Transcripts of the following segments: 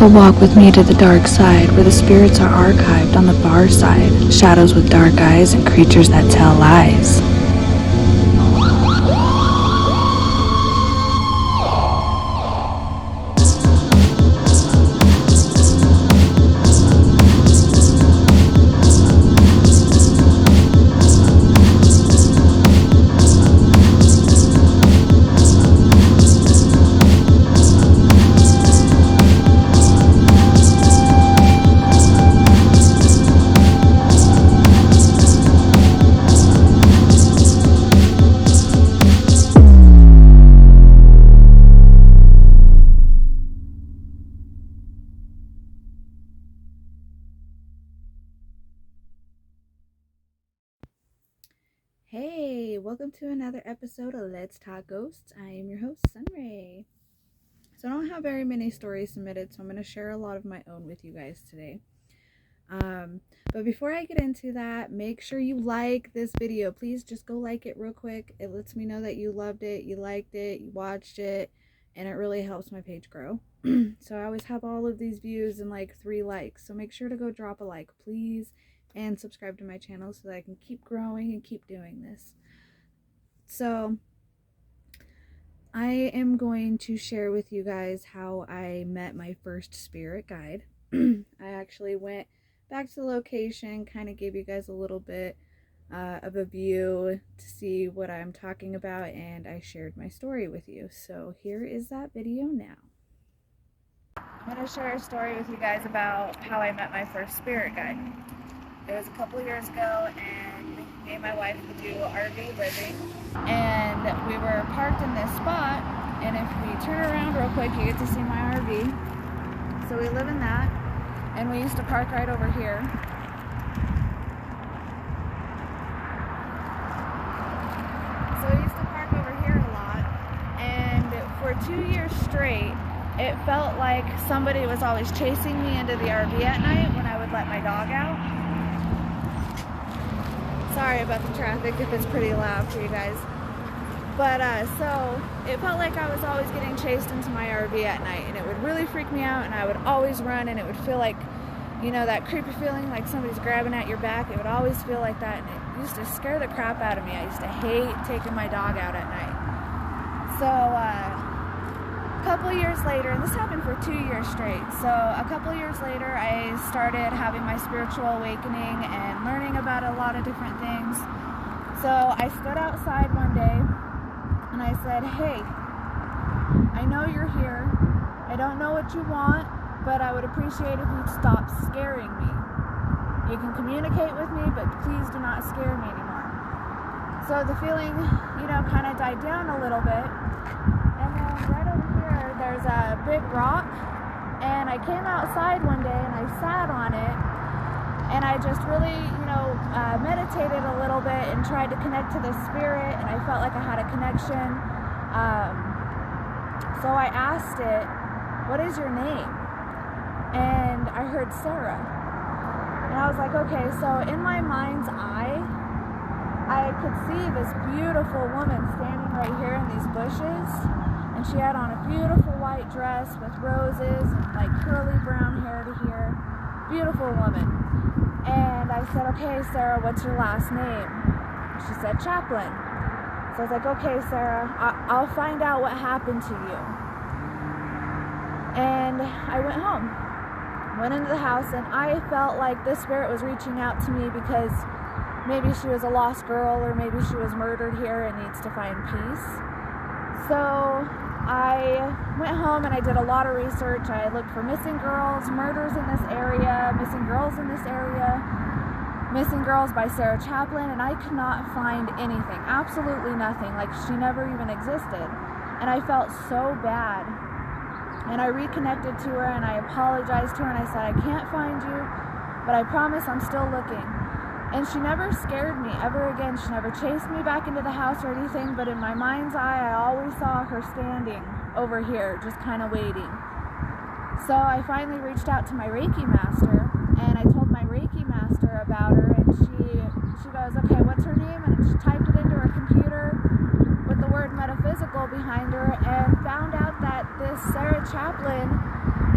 a walk with me to the dark side, where the spirits are archived on the far side, shadows with dark eyes and creatures that tell lies. Hey, welcome to another episode of Let's Talk Ghosts. I am your host, SunRayki. So I don't have very many stories submitted, so I'm going to share a lot of my own with you guys today. But before I get into that, make sure you like this video. Please just go like it real quick. It lets me know that you loved it, you liked it, you watched it, and it really helps my page grow. So I always have all of these views and like 3 likes, so make sure to go drop a like, please. And subscribe to my channel so that I can keep growing and keep doing this. So I am going to share with you guys how I met my first spirit guide. I actually went back to the location, kind of gave you guys a little bit of a view to see what I'm talking about, and I shared my story with you. So here is that video now. I'm going to share a story with you guys about how I met my first spirit guide. It was a couple years ago, and me and my wife would do RV living, and we were parked in this spot, and if we turn around real quick, you get to see my RV. So we live in that, and we used to park right over here. So we used to park over here a lot, and for 2 years straight, it felt like somebody was always chasing me into the RV at night when I would let my dog out. Sorry about the traffic if it's pretty loud for you guys. But so it felt like I was always getting chased into my RV at night, and it would really freak me out, and I would always run, and it would feel like, you know, that creepy feeling like somebody's grabbing at your back. It would always feel like that, and it used to scare the crap out of me. I used to hate taking my dog out at night. So a couple years later, and this happened for 2 years straight, so a couple years later I started having my spiritual awakening and learning about a lot of different things. So I stood outside one day and I said, hey, I know you're here, I don't know what you want, but I would appreciate if you'd stop scaring me. You can communicate with me, but please do not scare me anymore. So the feeling, you know, kind of died down a little bit, and then right over here there's a big rock, and I came outside one day and I sat on it, and I just really, you know, meditated a little bit and tried to connect to the spirit, and I felt like I had a connection. So I asked it, what is your name? And I heard Sarah, and I was like, okay. So in my mind's eye, I could see this beautiful woman standing right here in these bushes, and she had on a beautiful white dress with roses and like curly brown hair to here. Beautiful woman. And I said, okay, Sarah, what's your last name? She said, Chaplin. So I was like, okay, Sarah, I'll find out what happened to you. And I went home, went into the house, and I felt like this spirit was reaching out to me because maybe she was a lost girl, or maybe she was murdered here and needs to find peace. So I went home and I did a lot of research. I looked for missing girls, murders in this area, missing girls in this area, missing girls by Sarah Chaplin, and I could not find anything, absolutely nothing, like she never even existed. And I felt so bad. And I reconnected to her and I apologized to her and I said, I can't find you, but I promise I'm still looking. And she never scared me ever again. She never chased me back into the house or anything, but in my mind's eye, I always saw her standing over here, just kind of waiting. So I finally reached out to my Reiki master, and I told my Reiki master about her, and she goes, okay, what's her name? And she typed it into her computer with the word metaphysical behind her, and found out that this Sarah Chaplin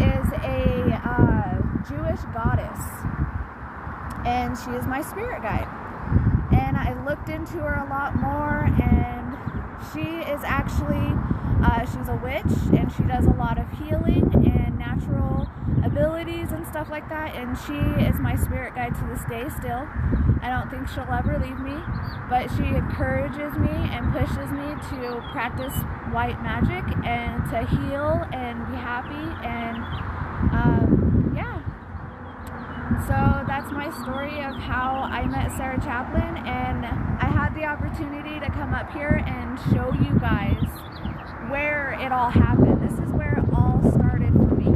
is a Jewish goddess, and she is my spirit guide. And I looked into her a lot more, and she is actually, she's a witch, and she does a lot of healing and natural abilities and stuff like that, and she is my spirit guide to this day still. I don't think she'll ever leave me, but she encourages me and pushes me to practice white magic and to heal and be happy, and yeah. So that's my story of how I met Sarah Chaplin, and I had the opportunity to come up here and show you guys where it all happened. This is where it all started for me.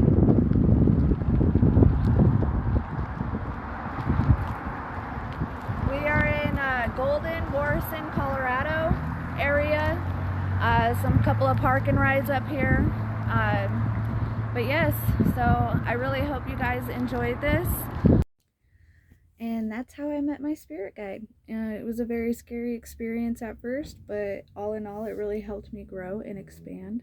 We are in Golden, Morrison, Colorado area. Some couple of parking rides up here. But yes, so I really hope you guys enjoyed this. And that's how I met my spirit guide. It was a very scary experience at first, but all in all, it really helped me grow and expand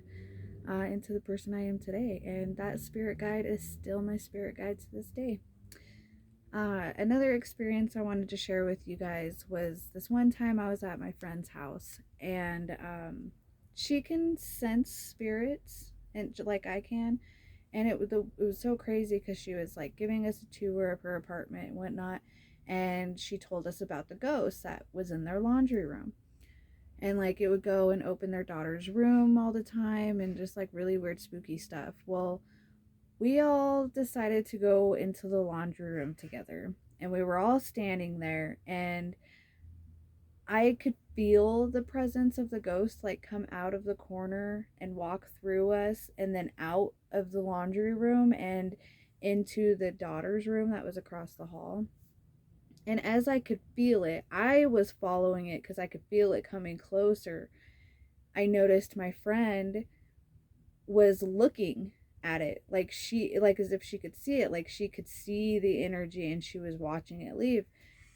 into the person I am today. And that spirit guide is still my spirit guide to this day. Another experience I wanted to share with you guys was this one time I was at my friend's house, and she can sense spirits, and like I can. And it was so crazy because she was like giving us a tour of her apartment and whatnot, and she told us about the ghost that was in their laundry room, and like it would go and open their daughter's room all the time, and just like really weird spooky stuff. Well, we all decided to go into the laundry room together, and we were all standing there, and I could feel the presence of the ghost like come out of the corner and walk through us, and then out of the laundry room and into the daughter's room that was across the hall. And as I could feel it, I was following it because I could feel it coming closer. I noticed my friend was looking at it, like as if she could see it, like she could see the energy, and she was watching it leave.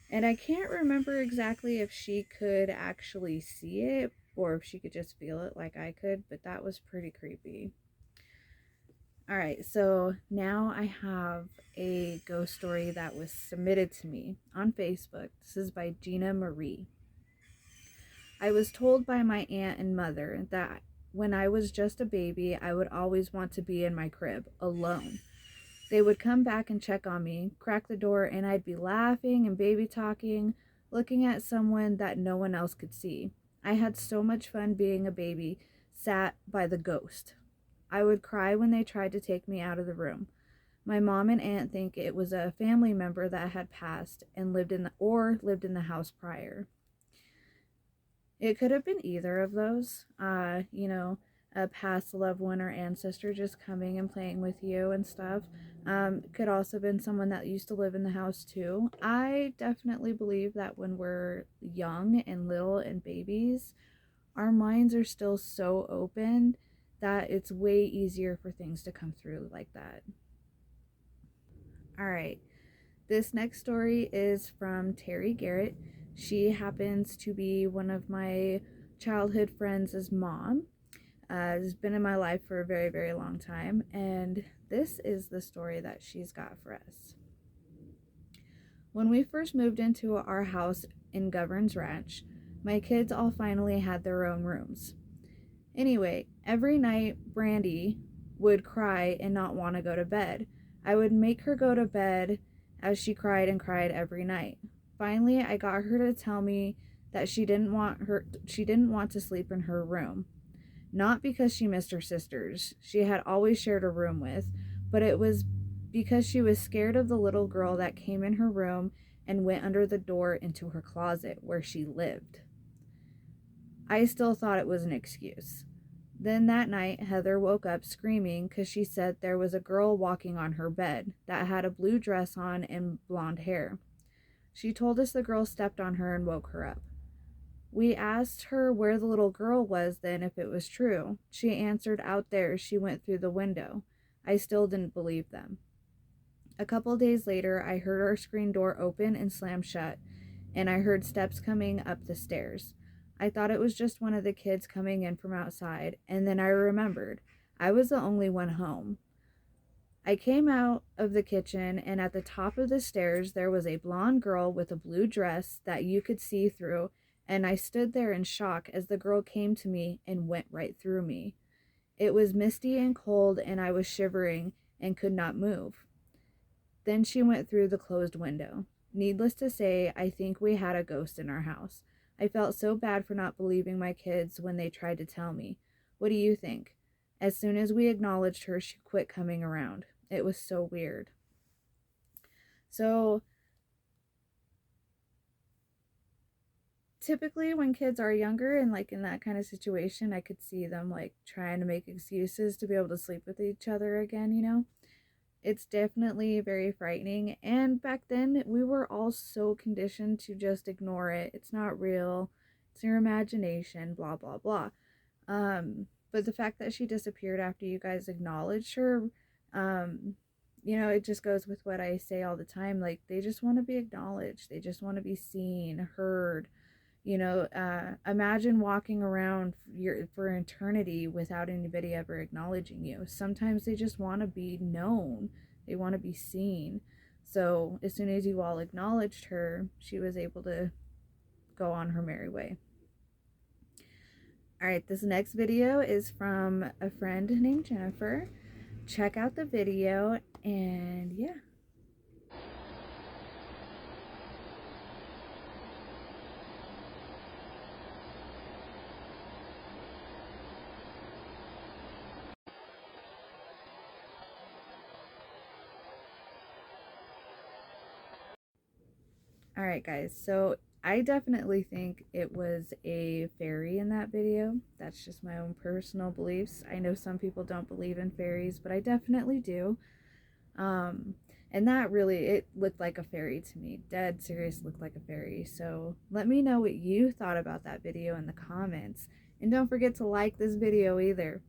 And I can't remember exactly if she could actually see it or if she could just feel it like I could, but that was pretty creepy. Alright, so now I have a ghost story that was submitted to me on Facebook. This is by Gina Marie. I was told by my aunt and mother that when I was just a baby, I would always want to be in my crib, alone. They would come back and check on me, crack the door, and I'd be laughing and baby talking, looking at someone that no one else could see. I had so much fun being a baby, sat by the ghost. I would cry when they tried to take me out of the room. My mom and aunt think it was a family member that had passed and lived in the house prior. It could have been either of those, a past loved one or ancestor just coming and playing with you and stuff. Could also have been someone that used to live in the house too. I definitely believe that when we're young and little and babies, our minds are still so open that it's way easier for things to come through like that. Alright, this next story is from Terry Garrett. She happens to be one of my childhood friends' mom. Has been in my life for a very, very long time, and this is the story that she's got for us. When we first moved into our house in Govern's Ranch, my kids all finally had their own rooms. Anyway, every night Brandy would cry and not want to go to bed. I would make her go to bed as she cried and cried every night. Finally, I got her to tell me that she didn't want to sleep in her room. Not because she missed her sisters, she had always shared a room with, but it was because she was scared of the little girl that came in her room and went under the door into her closet where she lived. I still thought it was an excuse. Then that night, Heather woke up screaming because she said there was a girl walking on her bed that had a blue dress on and blonde hair. She told us the girl stepped on her and woke her up. We asked her where the little girl was then, if it was true. She answered out there. She went through the window. I still didn't believe them. A couple days later, I heard our screen door open and slam shut, and I heard steps coming up the stairs. I thought it was just one of the kids coming in from outside, and then I remembered I was the only one home. I came out of the kitchen, and at the top of the stairs, there was a blonde girl with a blue dress that you could see through, and I stood there in shock as the girl came to me and went right through me. It was misty and cold, and I was shivering and could not move. Then she went through the closed window. Needless to say, I think we had a ghost in our house. I felt so bad for not believing my kids when they tried to tell me. What do you think? As soon as we acknowledged her, she quit coming around. It was so weird. So, typically when kids are younger and like in that kind of situation, I could see them like trying to make excuses to be able to sleep with each other again, you know? It's definitely very frightening. And back then, we were all so conditioned to just ignore it. It's not real. It's your imagination, blah, blah, blah. But the fact that she disappeared after you guys acknowledged her, um, you know, it just goes with what I say all the time. Like, they just want to be acknowledged. They just want to be seen, heard. You know, imagine walking around for eternity without anybody ever acknowledging you. Sometimes they just want to be known. They want to be seen. So as soon as you all acknowledged her, she was able to go on her merry way. All right, this next video is from a friend named Jennifer. Check out the video, and yeah. All right, guys, so I definitely think it was a fairy in that video. That's just my own personal beliefs. I know some people don't believe in fairies, but I definitely do. And that really, it looked like a fairy to me. Dead serious looked like a fairy. So let me know what you thought about that video in the comments. And don't forget to like this video either.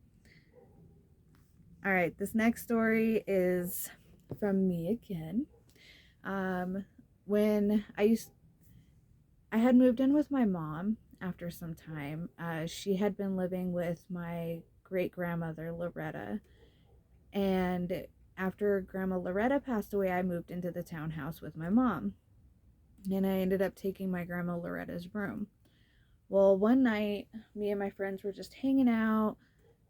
All right, this next story is from me again. When I had moved in with my mom after some time. She had been living with my great grandmother, Loretta. And after Grandma Loretta passed away, I moved into the townhouse with my mom. And I ended up taking my Grandma Loretta's room. Well, one night, me and my friends were just hanging out,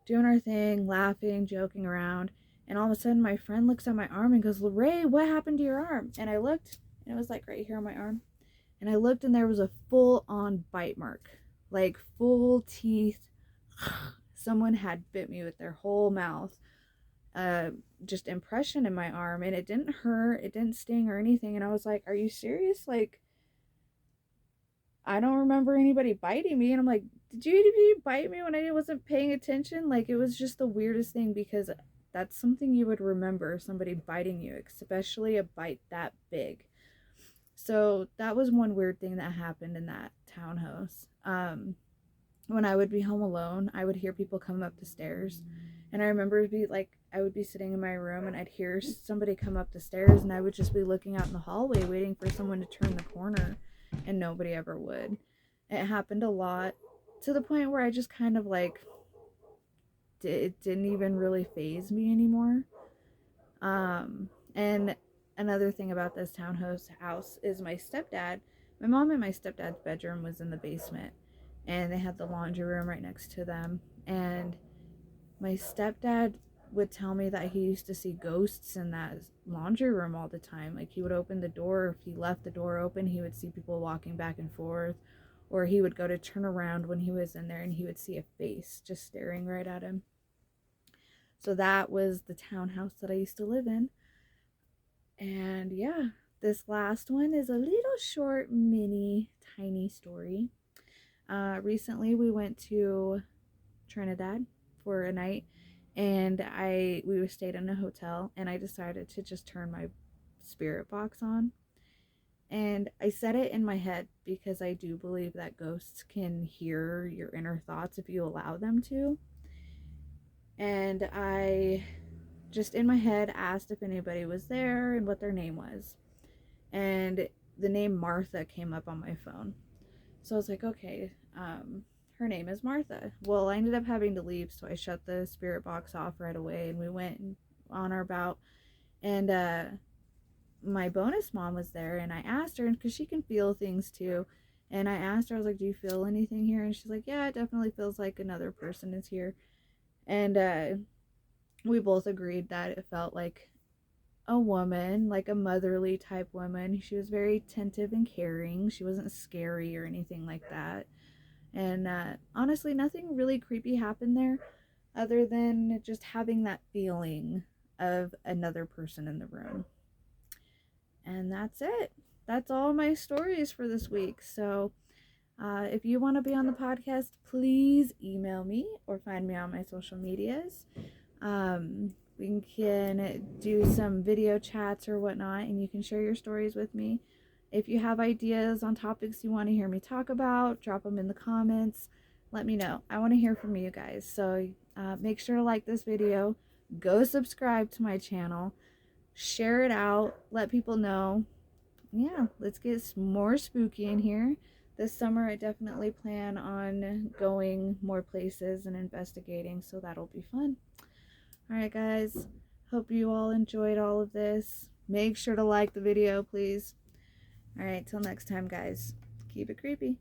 doing our thing, laughing, joking around. And all of a sudden, my friend looks at my arm and goes, "Lorraine, what happened to your arm?" And I looked, and it was like right here on my arm. And I looked, and there was a full-on bite mark, like full teeth. Someone had bit me with their whole mouth. Just impression in my arm, and it didn't hurt, it didn't sting or anything. And I was like, "Are you serious? Like, I don't remember anybody biting me." And I'm like, "Did you bite me when I wasn't paying attention?" Like, it was just the weirdest thing, because that's something you would remember, somebody biting you, especially a bite that big. So that was one weird thing that happened in that townhouse. When I would be home alone, I would hear people come up the stairs. And I remember I would be sitting in my room, and I'd hear somebody come up the stairs, and I would just be looking out in the hallway waiting for someone to turn the corner, and nobody ever would. It happened a lot, to the point where I just kind of like, it didn't even really faze me anymore. And another thing about this townhouse house is my stepdad. My mom and my stepdad's bedroom was in the basement, and they had the laundry room right next to them. And my stepdad would tell me that he used to see ghosts in that laundry room all the time. Like, he would open the door. If he left the door open, he would see people walking back and forth. Or he would go to turn around when he was in there, and he would see a face just staring right at him. So that was the townhouse that I used to live in. And yeah, this last one is a little short, mini, tiny story. Recently we went to Trinidad for a night, and we stayed in a hotel, and I decided to just turn my spirit box on. And I said it in my head because I do believe that ghosts can hear your inner thoughts if you allow them to. And I just in my head asked if anybody was there and what their name was. And the name Martha came up on my phone. So I was like, okay, her name is Martha. Well, I ended up having to leave, so I shut the spirit box off right away, and we went and on or about. And my bonus mom was there, and I asked her, because she can feel things too, and I asked her, I was like, do you feel anything here? And she's like, yeah, it definitely feels like another person is here. And we both agreed that it felt like a woman, like a motherly type woman. She was very attentive and caring. She wasn't scary or anything like that. And honestly, nothing really creepy happened there other than just having that feeling of another person in the room. And that's it. That's all my stories for this week. So if you want to be on the podcast, please email me or find me on my social medias. We can do some video chats or whatnot, and you can share your stories with me. If you have ideas on topics you want to hear me talk about, drop them in the comments. Let me know. I want to hear from you guys. So make sure to like this video. Go subscribe to my channel. Share it out. Let people know. Yeah, let's get more spooky in here. This summer, I definitely plan on going more places and investigating, so that'll be fun. Alright, guys. Hope you all enjoyed all of this. Make sure to like the video, please. Alright, till next time, guys. Keep it creepy.